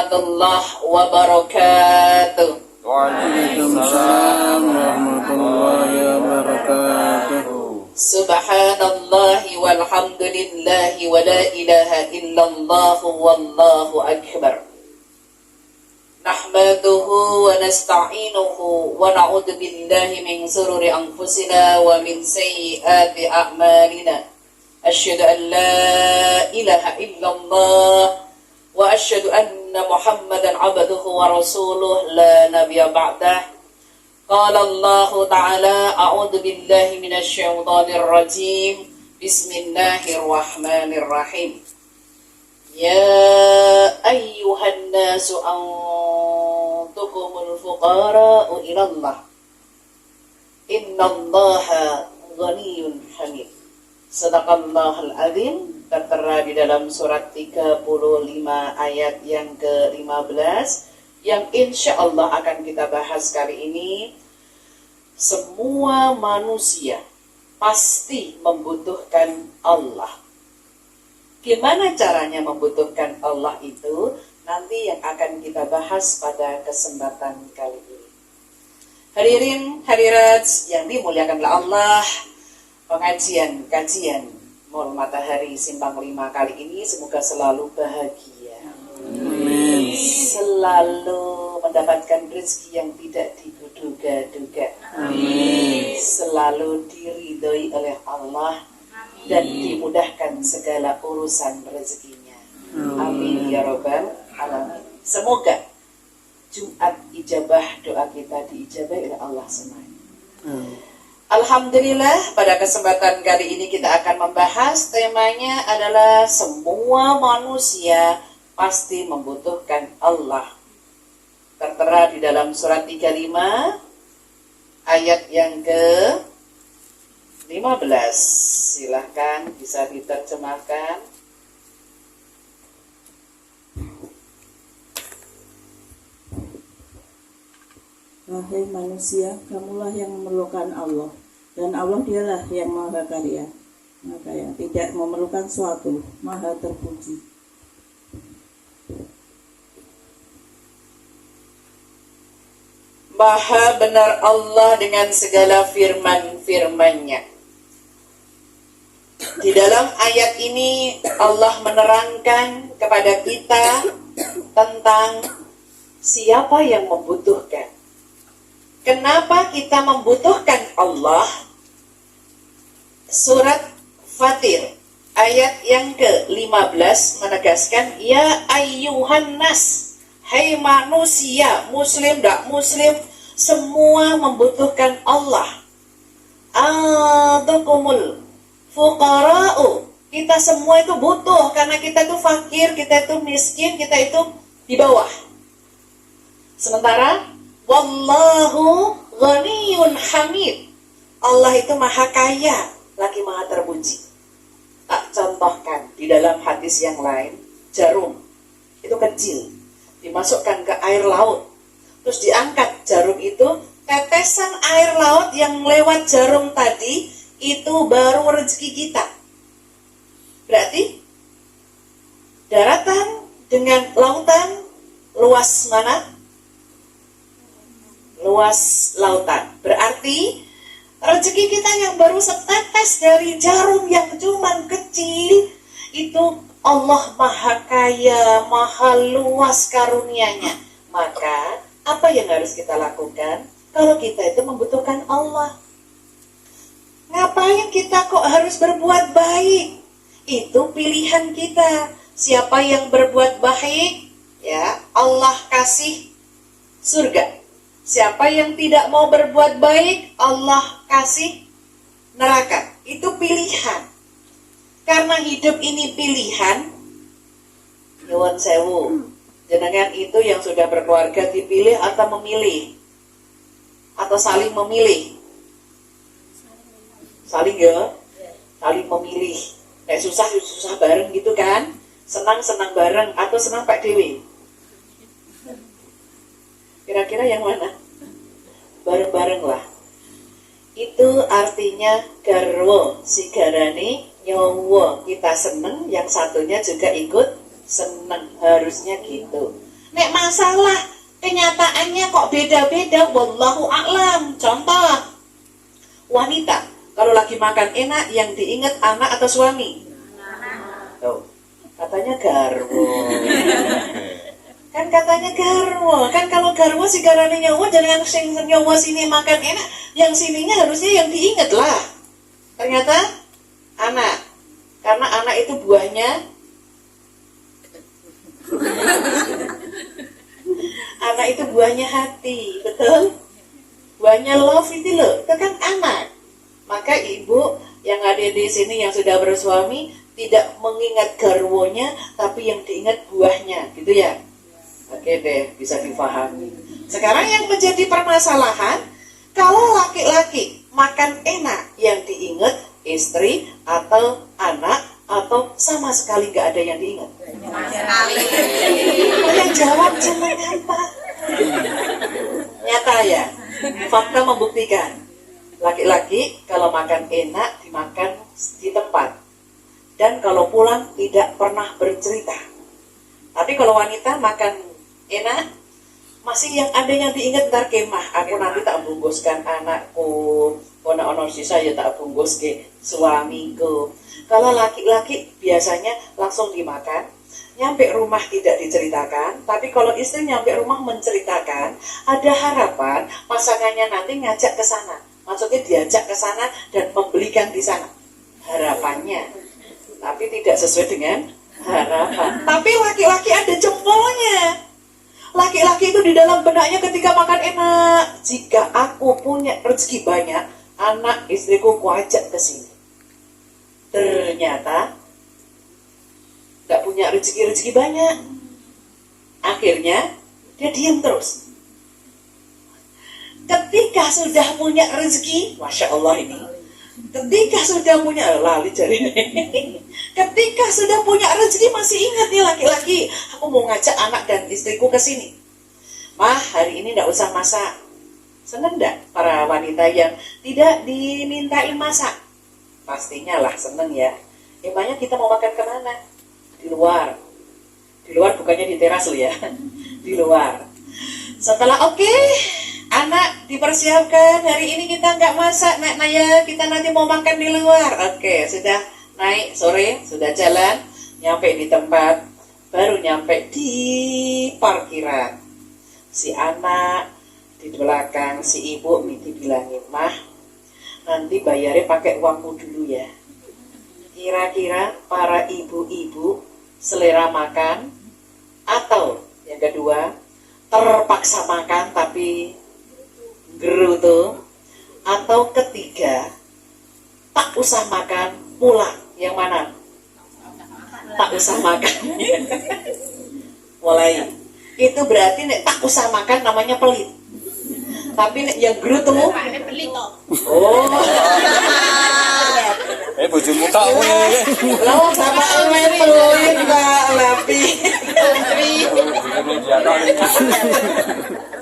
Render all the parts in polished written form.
warahmatullahi wabarakatuh. Waalaikumsalam warahmatullahi wabarakatuh. Subhanallahi walhamdulillahi wa la ilaha illallah wallahu akbar. Nahmaduhu wa nasta'inuhu wa na'udzu billahi min shururi anfusina wa min sayyiati a'malina. Asyhadu an la ilaha illallah wa asyhadu anna Muhammadan abduhu wa rasuluh la nabiyya ba'dah. Qala Allah ta'ala a'udzu billahi minasy syaithanir rajim. Bismillahirrahmanirrahim. Ya ayyuhan nasu antumul fuqara'u ilallah. Innallaha ghaniyyun hamid. Sadaqallahul azim. Tertera di dalam surat 35 ayat yang ke-15 yang insya Allah akan kita bahas kali ini. Semua manusia pasti membutuhkan Allah. Gimana caranya membutuhkan Allah itu nanti yang akan kita bahas pada kesempatan kali ini. Hadirin hadirat yang dimuliakanlah Allah, kajian Mall Matahari Simpang 5 kali ini semoga selalu bahagia. Amin. Selalu mendapatkan rezeki yang tidak diduga-duga. Amin. Selalu diridhoi oleh Allah dan dimudahkan segala urusan rezekinya. Amin ya rabbal alamin. Semoga Jumat ijabah doa kita diijabahi oleh Allah semuanya. Alhamdulillah, pada kesempatan kali ini kita akan membahas temanya adalah semua manusia pasti membutuhkan Allah. Tertera di dalam surat 35 ayat yang ke-15. Silahkan bisa diterjemahkan. Wahai manusia, kamulah yang memerlukan Allah, dan Allah dialah yang maha kaya, tidak memerlukan suatu, maha terpuji. Maha benar Allah dengan segala firman-firman-Nya. Di dalam ayat ini Allah menerangkan kepada kita tentang siapa yang membutuhkan. Kenapa kita membutuhkan Allah? Surat Fatir ayat yang ke-15 menegaskan, Ya ayyuhan nas, hai manusia, muslim tak muslim, semua membutuhkan Allah. Antumul fuqara'u, kita semua itu butuh karena kita itu fakir, kita itu miskin, kita itu di bawah. Sementara wallahu ghaniyyun hamid, Allah itu maha kaya, lagi maha terpuji. Tak contohkan di dalam hadis yang lain, jarum itu kecil, dimasukkan ke air laut, terus diangkat jarum itu, tetesan air laut yang lewat jarum tadi itu baru rezeki kita. Berarti daratan dengan lautan luas mana? Luas lautan. Berarti rezeki kita yang baru setetes dari jarum yang cuman kecil itu Allah maha kaya, maha luas karunia-Nya. Maka apa yang harus kita lakukan kalau kita itu membutuhkan Allah? Ngapain kita kok harus berbuat baik? Itu pilihan kita. Siapa yang berbuat baik, ya Allah kasih surga. Siapa yang tidak mau berbuat baik, Allah kasih neraka. Itu pilihan. Karena hidup ini pilihan, nyuwun sewu, jenengan itu yang sudah berkeluarga dipilih atau memilih? Atau saling memilih? Saling ya? Saling memilih. Kayak susah bareng gitu kan? Senang bareng atau senang Pak Dewi? Kira-kira yang mana? Bareng-bareng lah. Itu artinya garwo, si garani nyowo. Kita seneng, yang satunya juga ikut seneng. Harusnya gitu. Nek masalah kenyataannya kok beda-beda, wallahu a'lam. Contoh, wanita kalau lagi makan enak yang diingat anak atau suami? Tuh, katanya garwo. Kan katanya garwo. Kan kalau garwo si garane nyawa, jangan sing nyawa sini makan enak, yang sininya harusnya yang diingat lah. Ternyata anak. Karena anak itu buahnya anak itu buahnya hati, betul? Buahnya love itu loh, itu kan anak. Maka ibu yang ada di sini yang sudah bersuami tidak mengingat garwonya, tapi yang diingat buahnya, gitu ya? Oke deh, bisa dipahami. Sekarang yang menjadi permasalahan, kalau laki-laki makan enak, yang diingat istri atau anak, atau sama sekali nggak ada yang diingat? Yang jawab jangan apa? Nyata ya, fakta membuktikan. Laki-laki kalau makan enak dimakan di tempat, dan kalau pulang tidak pernah bercerita. Tapi kalau wanita makan enak, masih yang ada yang diingat, ntar kemah aku nanti tak bungkuskan anakku, ono sisa ya tak bungkus ke suamiku. Kalau laki-laki biasanya langsung dimakan, nyampe rumah tidak diceritakan. Tapi kalau istri nyampe rumah menceritakan, ada harapan pasangannya nanti ngajak ke sana. Maksudnya diajak ke sana dan membelikan di sana. Harapannya, tapi tidak sesuai dengan harapan. Tapi laki-laki ada jempolnya. Laki-laki itu di dalam benaknya ketika makan enak, jika aku punya rezeki banyak, anak istriku kuajak ke sini. Ternyata gak punya rezeki banyak. Akhirnya dia diam terus. Ketika sudah punya rezeki, Masya Allah ini, ketika sudah punya, lali jari ini. Ketika sudah punya rezeki masih ingat nih laki-laki, aku mau ngajak anak dan istriku ke sini. Mah, hari ini nggak usah masak. Seneng nggak para wanita yang tidak dimintain masak? Pastinya lah seneng ya. Emangnya kita mau makan kemana? Di luar. Di luar bukannya di teras loh ya. Di luar. Setelah oke, anak dipersiapkan. Hari ini kita nggak masak, nak Naya. Kita nanti mau makan di luar. Oke, sudah naik sore, sudah jalan, nyampe di tempat, baru nyampe di parkiran. Si anak di belakang, si ibu dibilangin, mah, nanti bayarnya pakai uangmu dulu ya. Kira-kira para ibu-ibu selera makan, atau yang kedua, terpaksa makan tapi gerutu, atau ketiga, tak usah makan, pulang. Yang mana? Tak usah makan. Mulai. Itu berarti nek tak usah makan namanya pelit. Tapi nek yang gerutu, oh. Bojomu tak ngene. Lah sama pelit Mbak Lapi.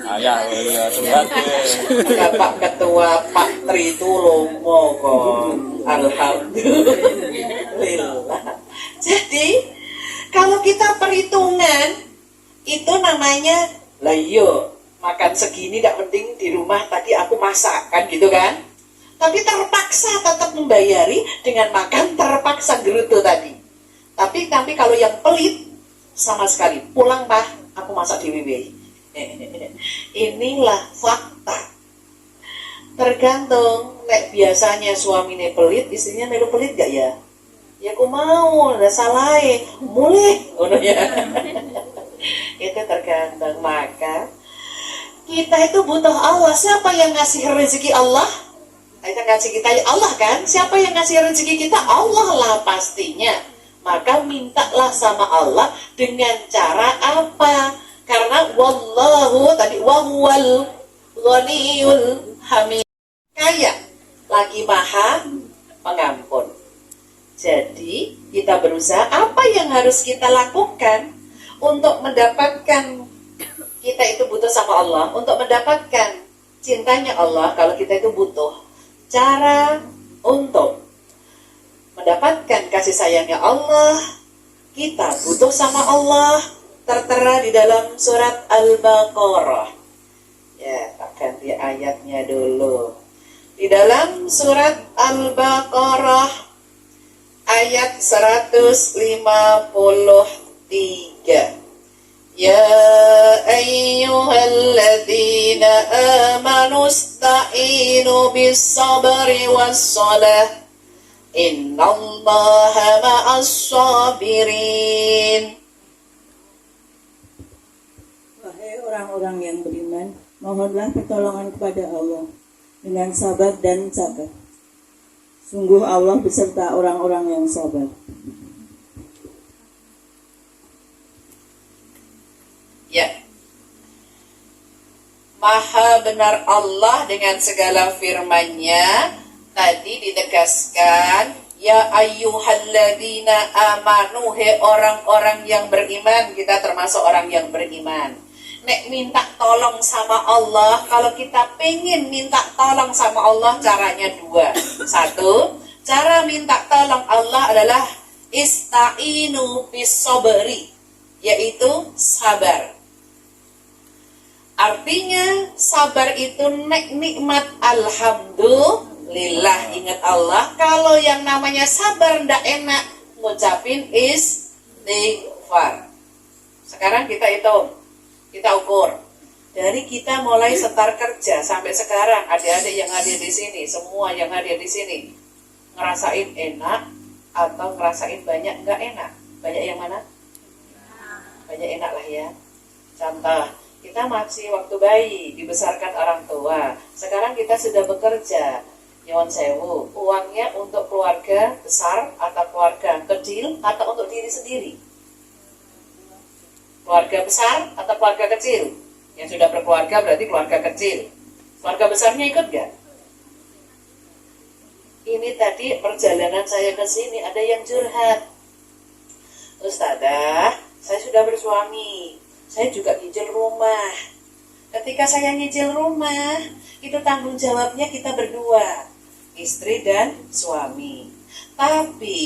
Ayah, sehat. Bapak Ketua Pak Tri itu lomo kon. Alhamdulillah. Jadi kalau kita perhitungan itu namanya lah yo makan segini gak penting di rumah tadi aku masak kan gitu kan. Tapi terpaksa tetap membayari dengan makan terpaksa gerutu tadi. Tapi kalau yang pelit sama sekali pulang Pak aku masak di WW. Inilah fakta. Tergantung, nek biasanya suaminya pelit, istrinya melu pelit gak ya? Ya aku mau, udah salah mulai, ya. Itu tergantung. Maka kita itu butuh Allah. Siapa yang ngasih rezeki Allah? Kita ngasih kita Allah kan? Siapa yang ngasih rezeki kita? Allah lah pastinya. Maka mintalah sama Allah dengan cara apa? Karena wallahu tadi wahuwal ghaniyul hamid, kaya lagi maha pengampun. Jadi kita berusaha apa yang harus kita lakukan untuk mendapatkan, kita itu butuh sama Allah, untuk mendapatkan cintanya Allah. Kalau kita itu butuh cara untuk mendapatkan kasih sayangnya Allah, kita butuh sama Allah, tertera di dalam surat Al-Baqarah. Ya, tak ganti ayatnya dulu. Di dalam surat Al-Baqarah ayat 153. Ya ayyuhalladzina amanu ista'inu bis-sabri was-salah. Innallaha ma'as-sabirin. Wahai orang-orang yang beriman, mohonlah pertolongan kepada Allah dengan sabar dan sabar. Sungguh Allah beserta orang-orang yang sabar. Ya. Maha benar Allah dengan segala firman-Nya. Tadi ditegaskan, ya ayyuhalladzina amanu, he orang-orang yang beriman. Kita termasuk orang yang beriman. Nek minta tolong sama Allah, kalau kita pengen minta tolong sama Allah, caranya dua. Satu, cara minta tolong Allah adalah ista'inu bis-sabri, yaitu sabar. Artinya sabar itu nikmat alhamdulillah. Ingat Allah, kalau yang namanya sabar ndak enak, ngucapin istighfar. Sekarang kita hitung, kita ukur. Dari kita mulai start kerja sampai sekarang, adik-adik yang hadir di sini, semua yang hadir di sini, ngerasain enak atau ngerasain banyak nggak enak? Banyak yang mana? Banyak enak lah ya. Contoh, kita masih waktu bayi, dibesarkan orang tua. Sekarang kita sudah bekerja. Nyuwun sewu, uangnya untuk keluarga besar atau keluarga kecil atau untuk diri sendiri? Keluarga besar atau keluarga kecil? Yang sudah berkeluarga berarti keluarga kecil. Keluarga besarnya ikut gak? Ini tadi perjalanan saya ke sini ada yang curhat. Ustadzah, saya sudah bersuami. Saya juga nyicil rumah. Ketika saya nyicil rumah, itu tanggung jawabnya kita berdua, istri dan suami. Tapi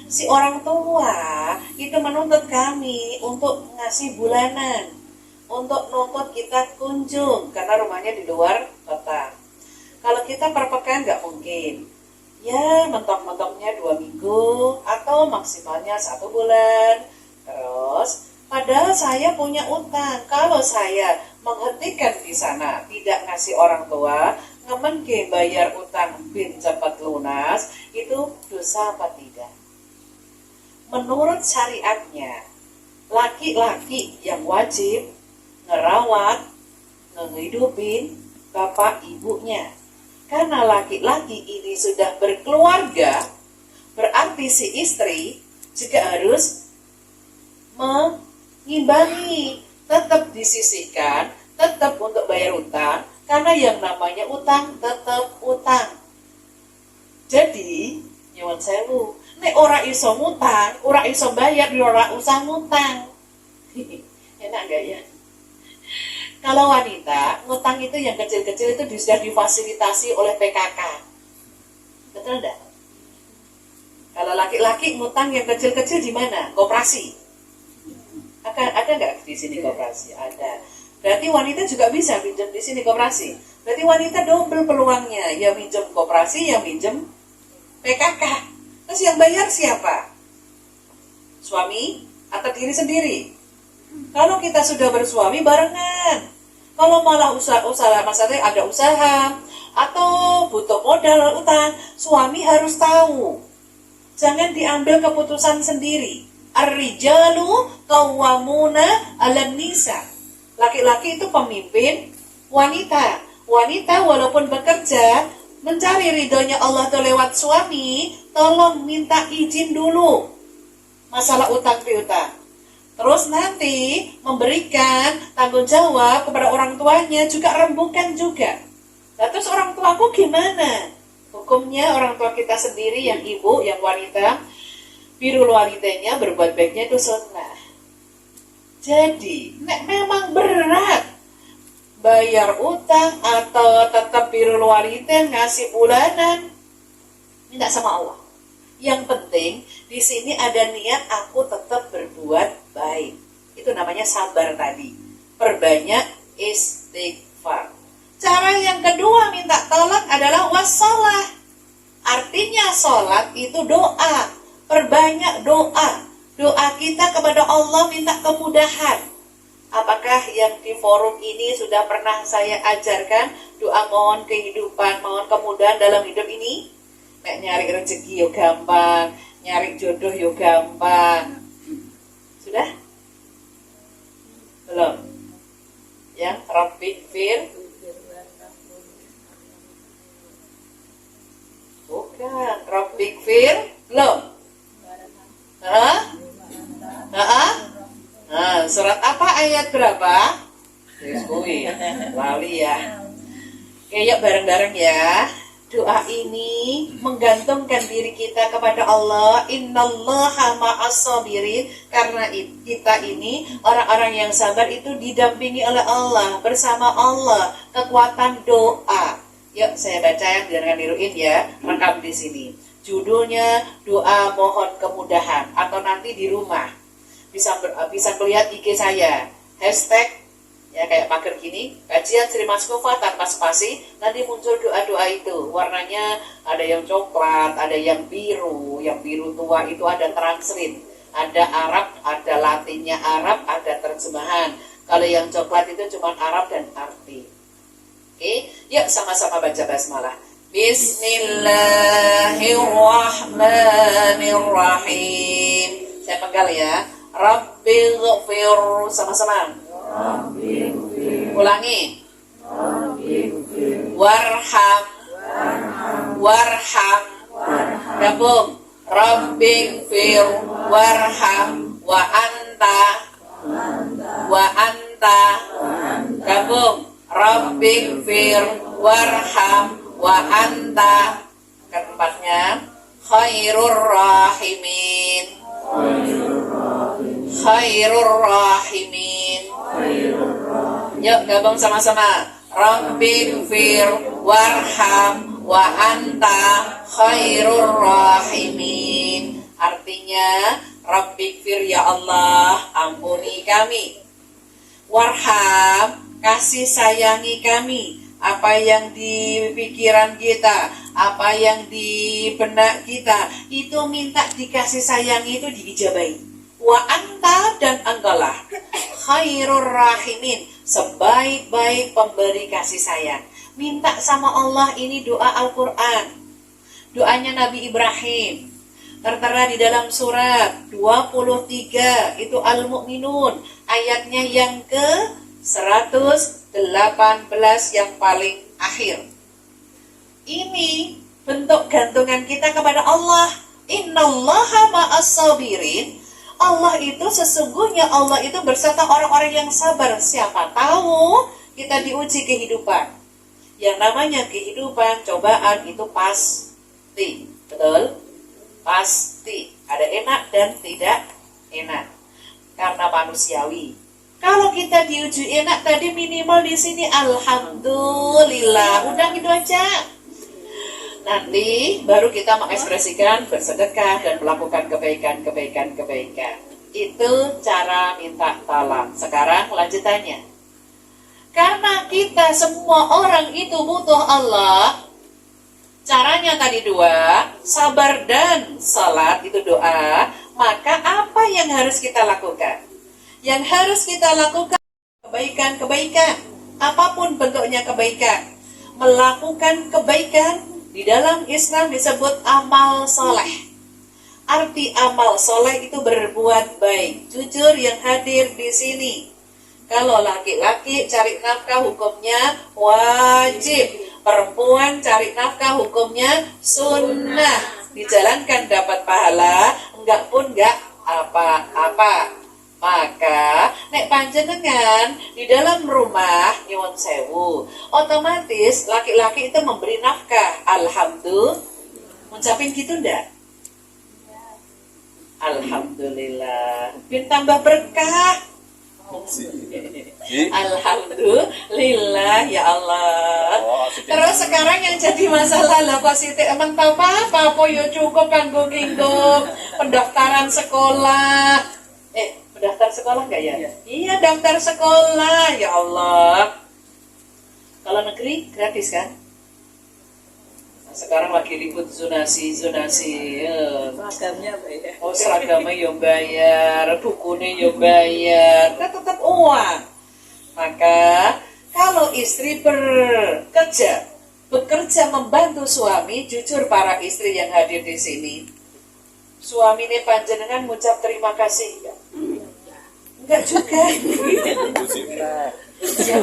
si orang tua itu menuntut kami untuk ngasih bulanan, untuk nuntut kita kunjung karena rumahnya di luar kota. Kalau kita per pekan nggak mungkin. Ya mentok-mentoknya 2 minggu atau maksimalnya 1 bulan. Terus padahal saya punya utang. Kalau saya menghentikan di sana, tidak ngasih orang tua, ngemenke bayar utang bin cepat lunas, itu dosa apa tidak? Menurut syariatnya, laki-laki yang wajib ngerawat, ngehidupin bapak ibunya. Karena laki-laki ini sudah berkeluarga, berarti si istri juga harus mengimbangi, tetap disisihkan, tetap untuk bayar utang, karena yang namanya utang tetap utang. Jadi, nyuwun sewu, nek ora iso ngutang, ora iso bayar, ora usah ngutang. Enak gak ya? Kalau wanita, ngutang itu yang kecil-kecil itu sudah difasilitasi oleh PKK. Betul enggak? Kalau laki-laki ngutang yang kecil-kecil di mana? Koperasi. Ada nggak di sini koperasi? Ada. Berarti wanita juga bisa pinjam di sini koperasi. Berarti wanita double peluangnya, ya pinjam koperasi, ya pinjam PKK. Terus yang bayar siapa? Suami atau diri sendiri? Kalau kita sudah bersuami barengan. Kalau malah usaha maksudnya ada usaha atau butuh modal utang, suami harus tahu. Jangan diambil keputusan sendiri. Ar-rijalu qawwamuna 'alan nisa. Laki-laki itu pemimpin wanita. Wanita walaupun bekerja mencari ridhonya Allah itu lewat suami, tolong minta izin dulu masalah utang piutang. Terus nanti memberikan tanggung jawab kepada orang tuanya, juga rembukan juga. Nah, terus orang tuaku gimana? Hukumnya orang tua kita sendiri, yang ibu, yang wanita, birrul walidaynya, berbuat baiknya itu sunnah. Jadi, nek memang berat bayar utang atau tetap birrul walidain ngasih bulanan, minta sama Allah. Yang penting di sini ada niat aku tetap berbuat baik. Itu namanya sabar tadi. Perbanyak istighfar. Cara yang kedua minta tolong adalah wassalah. Artinya sholat itu doa. Perbanyak doa. Doa kita kepada Allah minta kemudahan. Apakah yang di forum ini sudah pernah saya ajarkan doa mohon kehidupan, mohon kemudahan dalam hidup ini? Nek nyari rezeki yo gampang, nyari jodoh yo gampang. Sudah? Belum? Yang Rabbik fir? Bukan, Rabbik fir? Belum? Hah? Hah? Nah, surat apa ayat berapa? Kuwi, lali ya. Oke, yuk bareng-bareng ya. Doa ini menggantungkan diri kita kepada Allah. Innallaha ma'as-sabirin. Karena kita ini orang-orang yang sabar itu didampingi oleh Allah, bersama Allah. Kekuatan doa. Yuk saya baca yang dengan niruin ya. Rekam di sini. Judulnya doa mohon kemudahan, atau nanti di rumah bisa melihat IG saya, hashtag ya kayak pagar gini, kajian Sri Maskova tanpa spasi, nanti muncul doa-doa itu, warnanya ada yang coklat, ada yang biru tua itu ada translate, ada Arab, ada Latinnya Arab, ada terjemahan. Kalau yang coklat itu cuma Arab dan arti. Oke, yuk sama-sama baca basmalah. Bismillahirrahmanirrahim. Saya penggal ya. Rabbighfir, sama-sama. Ulangi. Warham. Gabung. Rabbighfir warham wa anta. Gabung. Rabbighfir warham wa anta. Keempatnya khairur rahimin. Yuk gabung sama-sama. Rabbighfir warham wa anta khairur rahimin. Artinya Rabbighfir ya Allah, ampuni kami. Warham, kasih sayangi kami. Apa yang di pikiran kita, apa yang di benak kita, itu minta dikasih sayangi, itu diijabahi. Wa anta, dan engkaulah khairur rahimin, sebaik-baik pemberi kasih sayang. Minta sama Allah, ini doa Al-Quran, doanya Nabi Ibrahim, tertera di dalam surat 23, itu Al-Mu'minun, ayatnya yang ke 118 yang paling akhir. Ini bentuk gantungan kita kepada Allah. Innallaha ma'as-sabirin. Allah itu sesungguhnya, Allah itu berserta orang-orang yang sabar. Siapa tahu kita diuji kehidupan. Yang namanya kehidupan, cobaan itu pasti. Betul? Pasti. Ada enak dan tidak enak. Karena manusiawi. Kalau kita diuji enak tadi, minimal di sini alhamdulillah. Udah gitu aja. Nanti baru kita mengekspresikan bersedekah dan melakukan kebaikan. Itu cara minta tolong. Sekarang lanjutannya. Karena kita semua orang itu butuh Allah. Caranya tadi dua, sabar dan salat itu doa. Maka apa yang harus kita lakukan? Yang harus kita lakukan kebaikan. Apapun bentuknya kebaikan. Melakukan kebaikan. Di dalam Islam disebut amal soleh. Arti amal soleh itu berbuat baik. Jujur yang hadir di sini. Kalau laki-laki cari nafkah hukumnya wajib. Perempuan cari nafkah hukumnya sunnah. Dijalankan dapat pahala, enggak pun enggak apa-apa. Maka nek panjenengan di dalam rumah nyuwun sewu, otomatis laki-laki itu memberi nafkah. Alhamdulillah. Ngucapin gitu ndak? Alhamdulillah. Bin tambah berkah. Alhamdulillah ya Allah. Terus sekarang yang jadi masalah lah kok Siti emang apa yo cukup kanggo pendaftaran sekolah. Daftar sekolah nggak ya? Iya, daftar sekolah. Ya Allah. Kalau negeri gratis kan? Nah, sekarang lagi ribut zonasi. Seragamnya apa ya? Oh, seragamnya yo bayar, bukunya yo bayar, kan tetap uang. Maka kalau istri bekerja membantu suami, jujur para istri yang hadir di sini, suami ini panjenengan ngucap terima kasih enggak? Enggak juga. Ya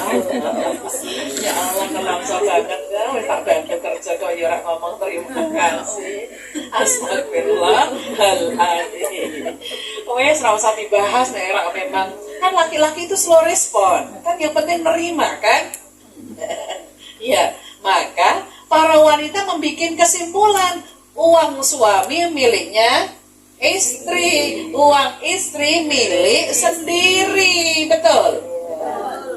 Allah, kelangsa banget ya, tak bantu kerja kok ya orang ngomong terima kasih. Astagfirullahaladzim. Wes ora usah dibahas nek ora memang kan laki-laki itu slow respon. Kan yang penting nerima kan? Ya, maka para wanita membuat kesimpulan uang suami miliknya istri, uang istri milik sendiri, betul?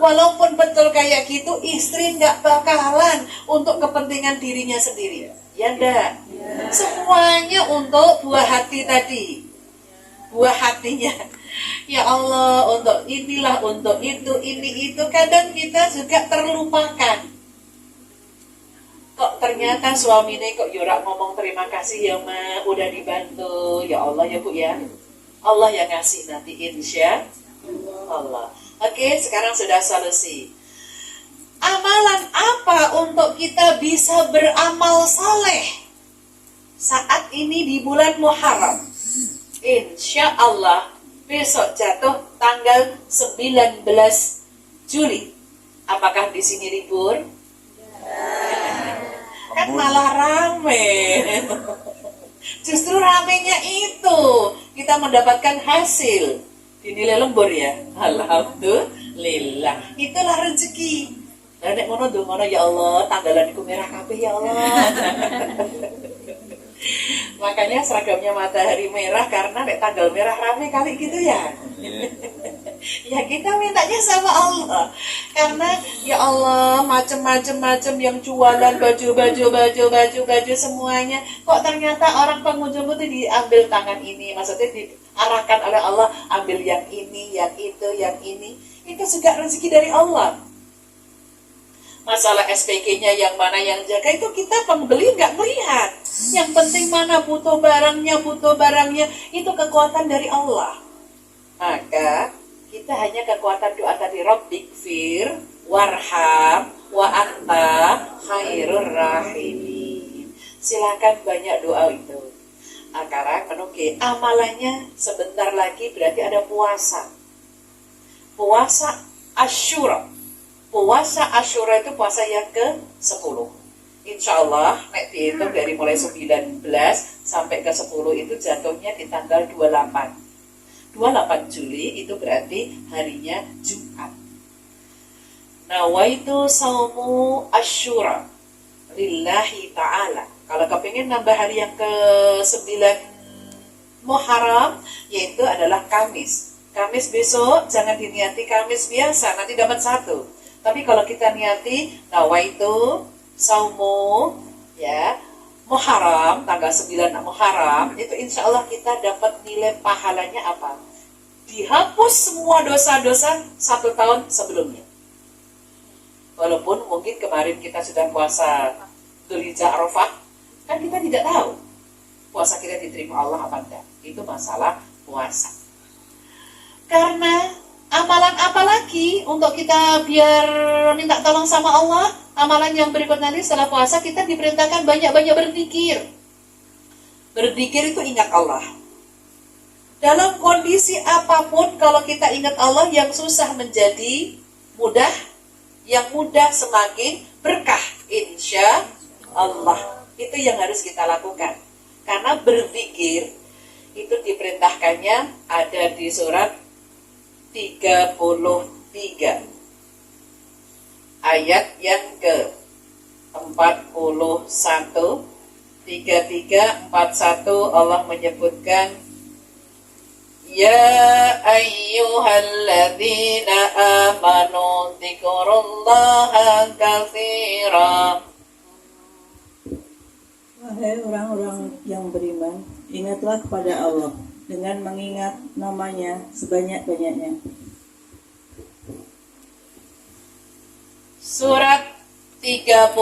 Walaupun betul kayak gitu, istri nggak bakalan untuk kepentingan dirinya sendiri. Ya enggak? Semuanya untuk buah hati tadi. Buah hatinya. Ya Allah, untuk inilah, untuk itu, ini, itu. Kadang kita juga terlupakan. Kok ternyata suami ini kok yorak ngomong terima kasih ya Ma, udah dibantu. Ya Allah ya Bu ya. Allah yang ngasih nanti insya Allah. Oke, sekarang sudah solusi. Amalan apa untuk kita bisa beramal saleh saat ini di bulan Muharram? Insya Allah besok jatuh tanggal 19 Juli. Apakah di sini libur? Kan malah rame. Justru ramenya itu kita mendapatkan hasil. Dinilai lembur ya, alhamdulillah. Itulah rezeki. Lah nek ngono ndonga ya Allah, tanggalan iku merah kabeh ya Allah. Makanya seragamnya matahari merah karena nek tanggal merah rame kali gitu ya. Ya kita mintanya sama Allah. Karena ya Allah macam-macam yang jualan baju semuanya. Kok ternyata orang pengunjung itu diambil tangan ini, maksudnya diarahkan oleh Allah ambil yang ini, yang itu, yang ini. Itu juga rezeki dari Allah. Masalah SPG-nya yang mana yang jaga itu kita pembeli nggak melihat. Yang penting mana butuh barangnya itu kekuatan dari Allah. Maka kita hanya kekuatan doa tadi, Rabbik fir warham wa anta khairur rahimin. Silakan banyak doa itu. Sekarang oke, amalannya sebentar lagi berarti ada puasa. Puasa Asyura. Puasa Asyura itu puasa yang ke-10. Insya Allah, nek dihitung dari mulai 19 sampai ke 10 itu jatuhnya di tanggal 28. 28 Juli itu berarti harinya Jumat. Nawaitu saumu Asyura lillahi ta'ala. Kalau kepingin nambah hari yang ke-9 Muharram, yaitu adalah Kamis. Kamis besok jangan diniati Kamis biasa, nanti dapat 1. Tapi kalau kita niati nawaitu saumu ya Muharram, tanggal 9 Muharram, itu insya Allah kita dapat nilai pahalanya apa? Dihapus semua dosa-dosa 1 tahun sebelumnya. Walaupun mungkin kemarin kita sudah puasa Dzulhijjah Arafah, kan kita tidak tahu puasa kita diterima Allah apa enggak. Itu masalah puasa. Karena amalan apa lagi untuk kita biar minta tolong sama Allah? Amalan yang berikut nanti setelah puasa kita diperintahkan banyak-banyak berzikir. Berzikir itu ingat Allah. Dalam kondisi apapun kalau kita ingat Allah, yang susah menjadi mudah, yang mudah semakin berkah. Insya Allah. Itu yang harus kita lakukan. Karena berzikir itu diperintahkannya ada di surat 33. Ayat yang ke-41, 33, 41 Allah menyebutkan, Ya ayyuhalladzina amanu dzikrullaha katsira. Wahai orang-orang yang beriman, ingatlah kepada Allah dengan mengingat namanya sebanyak-banyaknya. Surat 33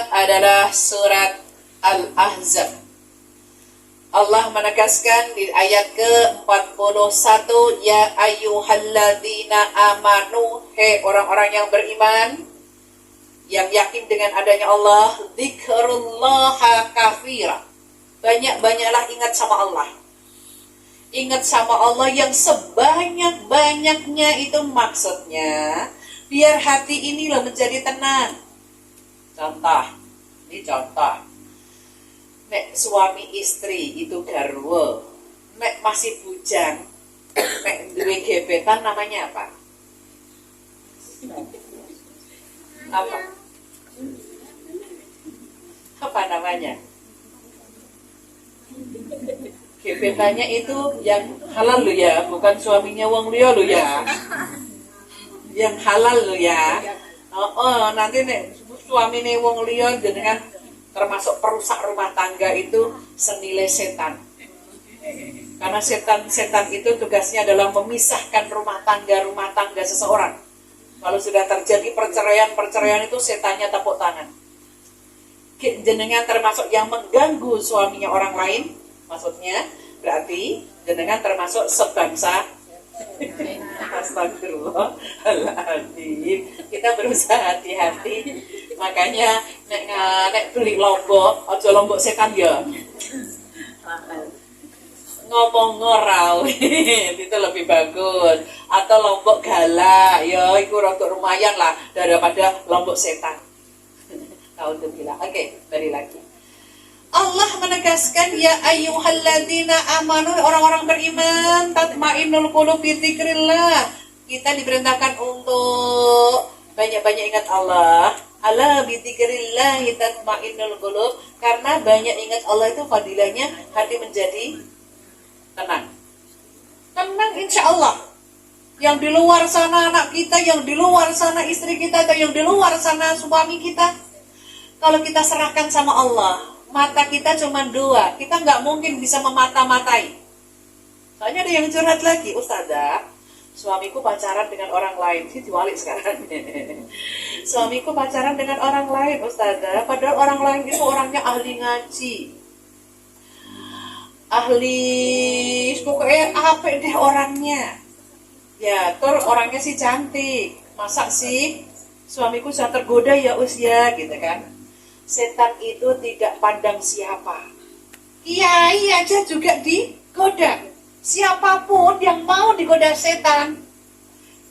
adalah surat Al-Ahzab. Allah menegaskan di ayat ke-41, ya ayyuhalladzina amanu, hei orang-orang yang beriman, yang yakin dengan adanya Allah, dzikrullaha kafira. Banyak-banyaklah ingat sama Allah. Ingat sama Allah yang sebanyak-banyaknya, itu maksudnya biar hati ini loh menjadi tenang. Ini contoh. Nek suami istri itu garwa, nek masih bujang, nek duwe gebetan namanya apa? Apa namanya? Gebetannya itu yang halal lo ya, bukan suaminya wong liya lo ya. Yang halal lo ya. Nanti nek suamine wong liya jenengan termasuk perusak rumah tangga itu senilai setan. Karena setan itu tugasnya adalah memisahkan rumah tangga seseorang. Kalau sudah terjadi perceraian itu setannya tepuk tangan. Jenengan termasuk yang mengganggu suaminya orang lain, maksudnya berarti jenengan termasuk sebangsa. Astagfirullahaladzim. Kita berusaha hati-hati. Makanya nek beli lombok, aja lombok setan ya. Ngomong ngorau itu lebih bagus. Atau lombok galak, ya itu rada lumayan lah daripada lombok setan. Alhamdulillah. Oke, balik lagi. Allah menegaskan, ya ayyuhalladzina amanu, orang-orang beriman, tatmainnul qulub bi dzikrillah. Kita diperintahkan untuk banyak-banyak ingat Allah. Ala bi dzikrillah tatmainnul qulub, karena banyak ingat Allah itu fadilahnya hati menjadi tenang. Tenang insyaallah. Yang di luar sana anak kita, yang di luar sana istri kita, atau yang di luar sana suami kita, kalau kita serahkan sama Allah, mata kita cuma dua, kita nggak mungkin bisa memata-matai. Soalnya ada yang curhat lagi, Ustazah, suamiku pacaran dengan orang lain. Sih diwalik sekarang. Suamiku pacaran dengan orang lain, Ustazah, padahal orang lain itu orangnya ahli ngaji, ahli pokoknya apa deh orangnya. Ya, terus orangnya sih cantik, masa sih suamiku sudah tergoda ya usia gitu kan. Setan itu tidak pandang siapa. Kiai aja juga digoda. Siapapun yang mau digoda setan,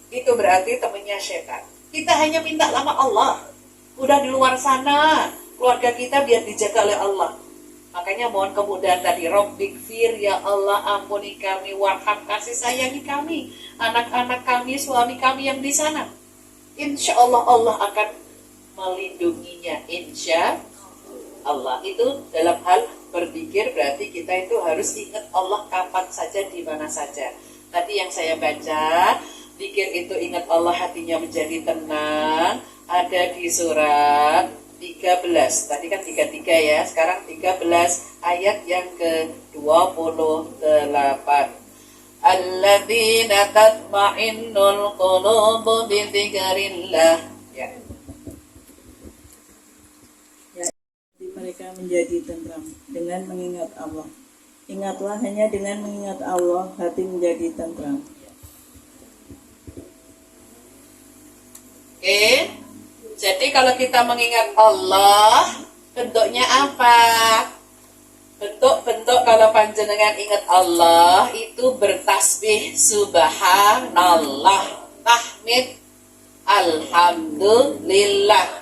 itu berarti temannya setan. Kita hanya minta lama Allah. Udah di luar sana, keluarga kita biar dijaga oleh Allah. Makanya mohon kemudahan tadi, Rabbikfir, ya Allah ampuni kami, warham, kasih sayangi kami, anak-anak kami, suami kami yang di sana. Insya Allah Allah akan melindunginya, insya Allah. Itu dalam hal berzikir, berarti kita itu harus ingat Allah kapan saja, di mana saja. Tadi yang saya baca, zikir itu ingat Allah hatinya menjadi tenang, ada di surat 13. Tadi kan 33 ya, sekarang 13 ayat yang ke-28. Alladzina tatma'innul qulubu bi dzikrillah. Ya. Mereka menjadi tentram dengan mengingat Allah. Ingatlah, hanya dengan mengingat Allah hati menjadi tentram. Oke. Jadi kalau kita mengingat Allah, bentuknya apa? Bentuk-bentuk kalau panjenengan ingat Allah itu bertasbih subhanallah, tahmid alhamdulillah,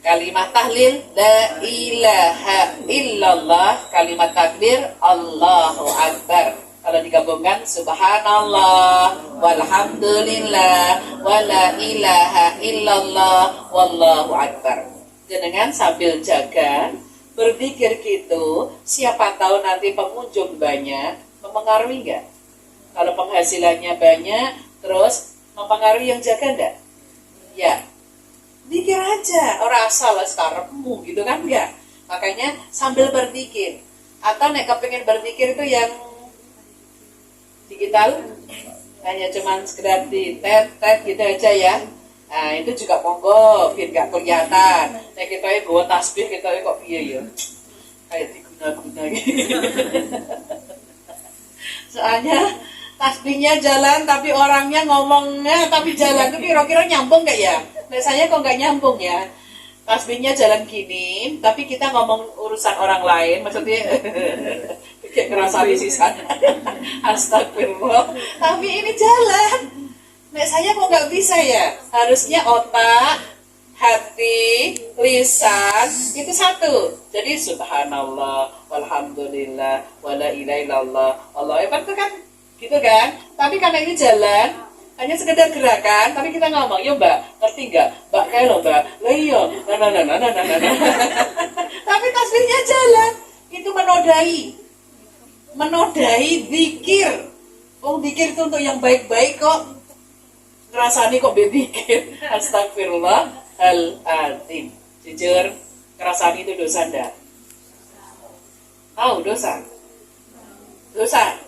kalimat tahlil la ilaha illallah, kalimat takbir Allahu akbar. Kalau digabungkan subhanallah walhamdulillah wala ilaha illallah wallahu akbar. Jenengan sambil jaga berzikir gitu, siapa tahu nanti pengunjung banyak, mempengaruhi enggak? Kalau penghasilannya banyak, terus mempengaruhi yang jaga enggak? Ya, zikir aja, orang asal sekarangmu gitu kan enggak? Makanya sambil berzikir. Atau nek kepengin berzikir itu yang digital hanya cuman sekedar di tet gitu aja ya. Nah itu juga monggo biar gak kelihatan. Nah kita gue tasbih kita kok piye ya kayak diguna-guna gitu. Soalnya tasbihnya jalan tapi orangnya ngomongnya tapi jalan itu kira-kira nyambung gak ya? Nah saya kok gak nyambung ya. Tasbihnya jalan gini tapi kita ngomong urusan orang lain, maksudnya kayak ngerasa sisan. Astagfirullah. Tapi ini jalan. Nek saya kok nggak bisa ya? Harusnya otak, hati, lisan itu satu. Jadi subhanallah, walhamdulillah, wala ilaha illallah, Allah itu kan gitu kan? Tapi karena ini jalan, hanya sekedar gerakan, tapi kita ngomong, yo mbak, ngerti nggak? Mbak kayak lo mbak, lah iya, nah. Tapi tasbihnya jalan, itu menodai zikir. Oh zikir itu untuk yang baik-baik kok. Ngerasani kok berzikir. Astagfirullahaladzim. Jujur, ngerasani itu dosa ndak? Tahu dosa? Dosa.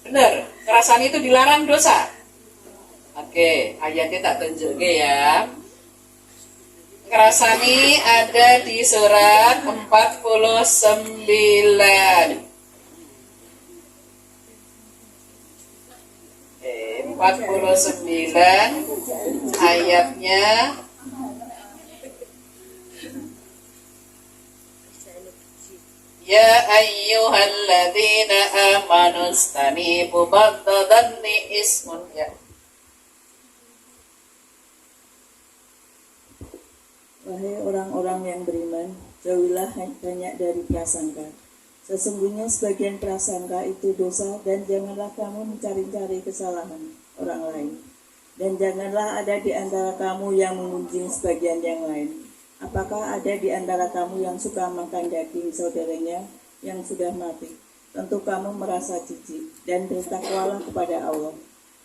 Bener, ngerasani itu dilarang dosa. Oke, ayatnya tak tunjuk ya. Ngerasani ada di surat 49. 49 ayatnya Ya ayyuhalladzina amanu istanibu ba'dadhanni ismun ya. Wahai orang-orang yang beriman, jauhilah banyak dari prasangka. Sesungguhnya sebagian prasangka itu dosa, dan janganlah kamu mencari-cari kesalahan orang lain. Dan janganlah ada di antara kamu yang mengunjing sebagian yang lain. Apakah ada di antara kamu yang suka makan daging saudaranya yang sudah mati? Tentu kamu merasa jijik, dan bertakwalah kepada Allah.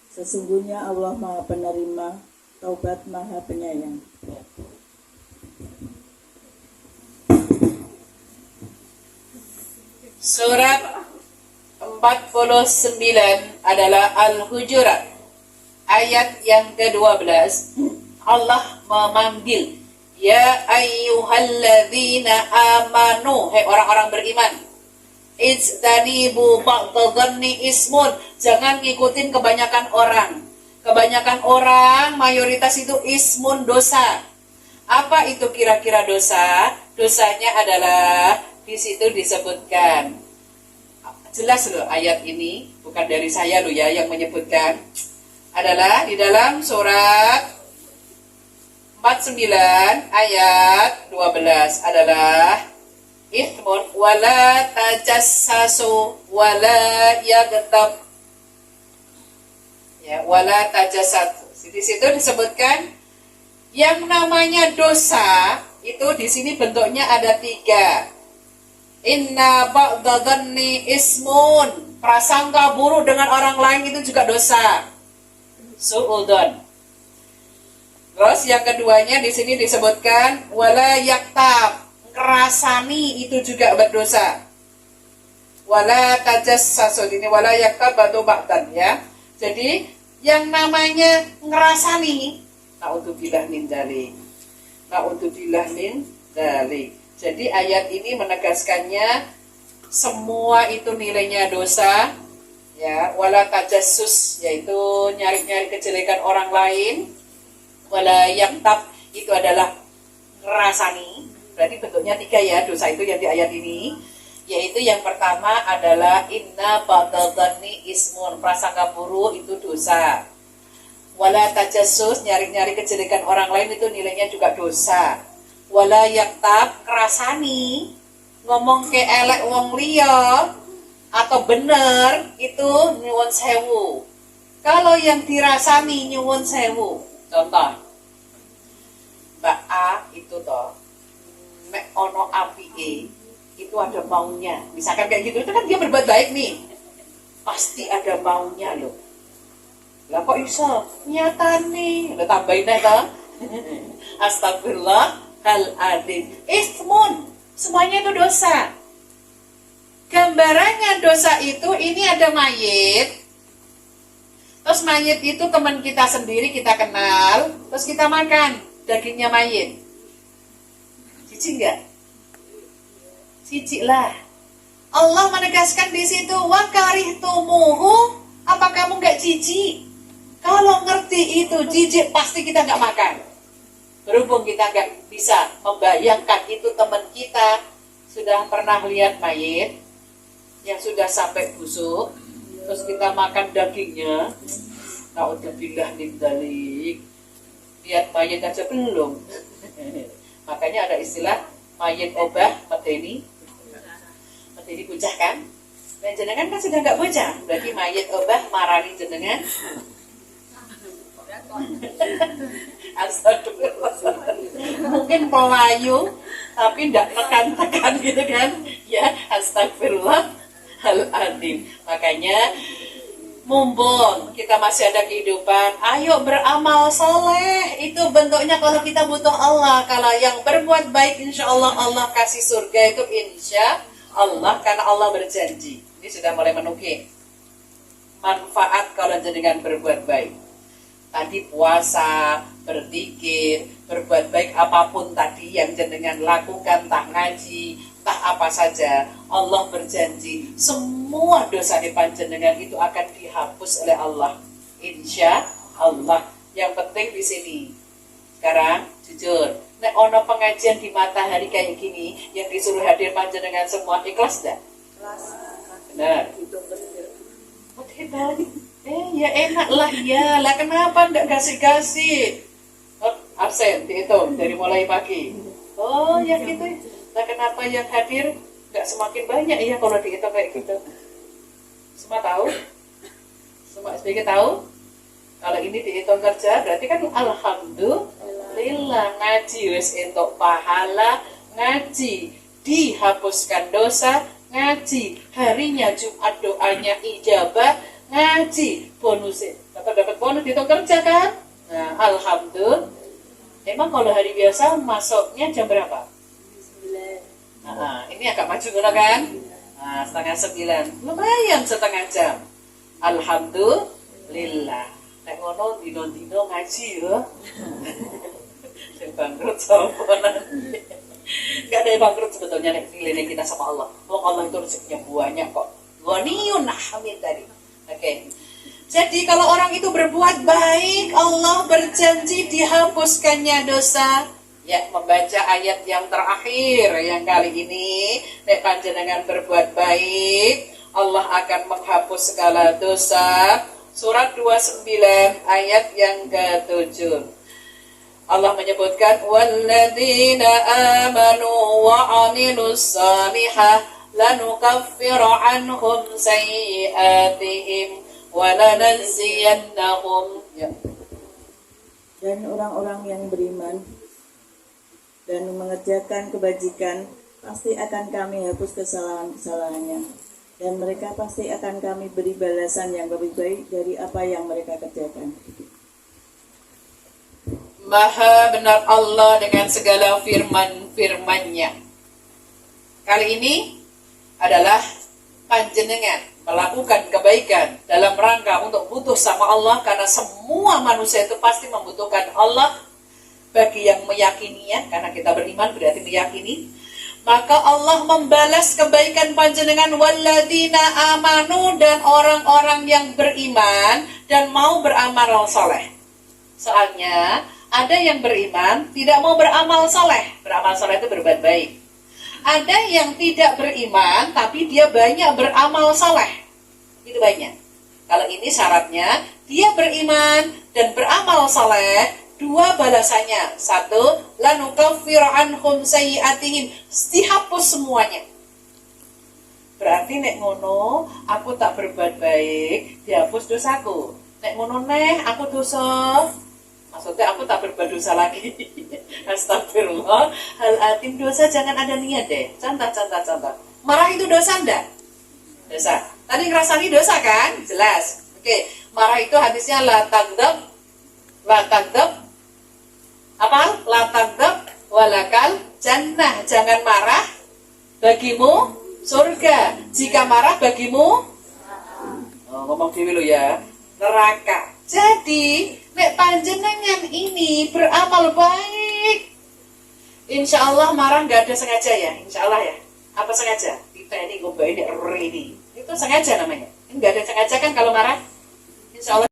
Sesungguhnya Allah Maha Penerima Taubat, Maha Penyayang. Surat 49 adalah Al-Hujurat. Ayat yang ke-12, Allah memanggil, Ya ayyuhalladzina amanu, hai orang-orang beriman, Ijtanibu ba'dadhanni ismun, jangan ngikutin kebanyakan orang. Kebanyakan orang, mayoritas itu ismun, dosa. Apa itu kira-kira dosa? Dosanya adalah di situ disebutkan. Jelas loh ayat ini, bukan dari saya loh ya yang menyebutkan. Adalah di dalam surat 49 ayat 12 adalah Ithmun wala tajassasu wala yaghtab. Ya, wala tajassasu. Di situ disebutkan yang namanya dosa itu di sini bentuknya ada 3. Inna ba'dadhanni ismun, prasangka buruk dengan orang lain itu juga dosa. Su'udon. Terus yang keduanya di sini disebutkan wala yaktab, ngerasani itu juga berdosa. Wala tajassasu, ini wala yaktab batu ba'dan ya. Jadi yang namanya ngerasani, na'udzubillah min dzalik. Na'udzubillah min dzalik. Jadi ayat ini menegaskannya semua itu nilainya dosa, ya. Wala tajassus, yaitu nyari-nyari kejelekan orang lain. Wala yaktab, itu adalah ngerasani. Berarti bentuknya 3 ya, dosa itu yang di ayat ini. Yaitu yang pertama adalah inna ba'dadhanni ismun, prasangka buruk itu dosa. Wala tajassus, nyari-nyari kejelekan orang lain itu nilainya juga dosa. Wala yaktab, kerasani, ngomong ke elek wong liya atau bener itu nyuwun sewu. Kalau yang dirasani nyuwun sewu, contoh Mbak A itu toh mek ono apike itu ada maunya, misalkan kayak gitu, itu kan dia berbuat baik nih, pasti ada maunya loh. Lah kok iso nyatane, lo tambahin aja. Astagfirullah hal adil ismun, semuanya itu dosa. Gambarannya dosa itu, ini ada mayit. Terus mayit itu teman kita sendiri, kita kenal. Terus kita makan dagingnya mayit. Jijik nggak? Jijik lah. Allah menegaskan di situ, wa karihtumuhu, apa kamu nggak jijik? Kalau ngerti itu jijik, pasti kita nggak makan. Berhubung kita nggak bisa membayangkan itu teman kita sudah pernah lihat mayit yang sudah sampai busuk, terus kita makan dagingnya, naudzubillah min dzalik. Lihat mayit aja belum. Makanya ada istilah mayit obah medeni. Medeni bocah kan? Dan jenengan kan sudah nggak bocah, berarti mayit obah marani jenengan. Astagfirullah. Mungkin pelayu tapi tidak tekan-tekan gitu kan. Ya, astagfirullah. Al-Adim. Makanya mumpung kita masih ada kehidupan, ayo beramal soleh. Itu bentuknya kalau kita butuh Allah. Kalau yang berbuat baik, insya Allah Allah kasih surga itu insya Allah, karena Allah berjanji. Ini sudah mulai menukik manfaat kalau jenengan berbuat baik. Tadi puasa, berzikir, berbuat baik apapun tadi yang jenengan lakukan, tak ngaji, tak apa saja, Allah berjanji semua dosa di panjenengan itu akan dihapus oleh Allah. Insya Allah. Yang penting di sini. Sekarang jujur, nek ono pengajian di matahari kayak gini, yang disuruh hadir panjenengan semua ikhlas dah? Benar. Oh, hebat. Ya enak lah ya. Lah kenapa ndak kasih-kasih? Oh, absen dihitung dari mulai pagi. Oh ya gitu. Nah kenapa yang hadir nggak semakin banyak ya kalau dihitung kayak gitu? Semua tahu? Semua SBG tahu? Kalau ini dihitung kerja berarti kan alhamdulillah, ngaji wis entuk pahala, ngaji dihapuskan dosa, ngaji harinya Jumat doanya ijabah, ngaji bonusnya dapat bonus dihitung kerja kan? Nah alhamdulillah. Emang kalau hari biasa masuknya jam berapa? Nah, ini agak maju kan? Nah, 8:30. Lumayan setengah jam. Alhamdulillah. Nek ngono dino-dino ngaji ya. Sing bangkrut sapa nanti. Enggak ada yang bangkrut sebetulnya nek nilai kita sama Allah. Wong Allah itu rezekinya banyak kok. Ghaniyun hamid tadi. Oke. Jadi kalau orang itu berbuat baik, Allah berjanji dihapuskannya dosa. Ya, membaca ayat yang terakhir yang kali ini, nek panjenengan berbuat baik, Allah akan menghapus segala dosa. Surat 29 ayat yang ke-7. Allah menyebutkan walladzina amanu wa 'amilus salihah lanukaffiru 'anhum sayyi'atihim wa lanajziyannahum. Ya. Dan orang-orang yang beriman dan mengerjakan kebajikan, pasti akan kami hapus kesalahan-kesalahannya, dan mereka pasti akan kami beri balasan yang lebih baik dari apa yang mereka kerjakan. Maha benar Allah dengan segala firman-firmannya. Kali ini adalah panjenengan melakukan kebaikan dalam rangka untuk butuh sama Allah, karena semua manusia itu pasti membutuhkan Allah. Bagi yang meyakininya, karena kita beriman berarti meyakini, maka Allah membalas kebaikan panjenengan walladzina amanu, dan orang-orang yang beriman dan mau beramal soleh. Soalnya ada yang beriman tidak mau beramal soleh. Beramal soleh itu berbuat baik. Ada yang tidak beriman tapi dia banyak beramal soleh. Itu banyak. Kalau ini syaratnya dia beriman dan beramal soleh, dua balasannya. Satu, lanukaffiru anhum sayyi'atihim, dihapus semuanya. Berarti nek ngono aku tak berbuat baik, dihapus dosaku. Nek ngono neh aku dosa, maksudnya aku tak berbuat dosa lagi. Astagfirullah. Hal-atim dosa jangan ada niat deh. Contoh. Marah itu dosa enggak? Dosa. Tadi ngerasani dosa kan? Jelas. Oke. Marah itu hadisnya la taghdab. Apa? La taghdab walakal jannah. Jangan marah, bagimu Surga. Jika marah bagimu, ngomong dewi lo ya, neraka. Jadi, nek panjenengan ini beramal baik, insya Allah marah nggak ada sengaja ya, insya Allah ya. Apa sengaja? Kita ini ngomong ini ready. Itu sengaja namanya. Ini nggak ada sengaja kan kalau marah? Insya Allah.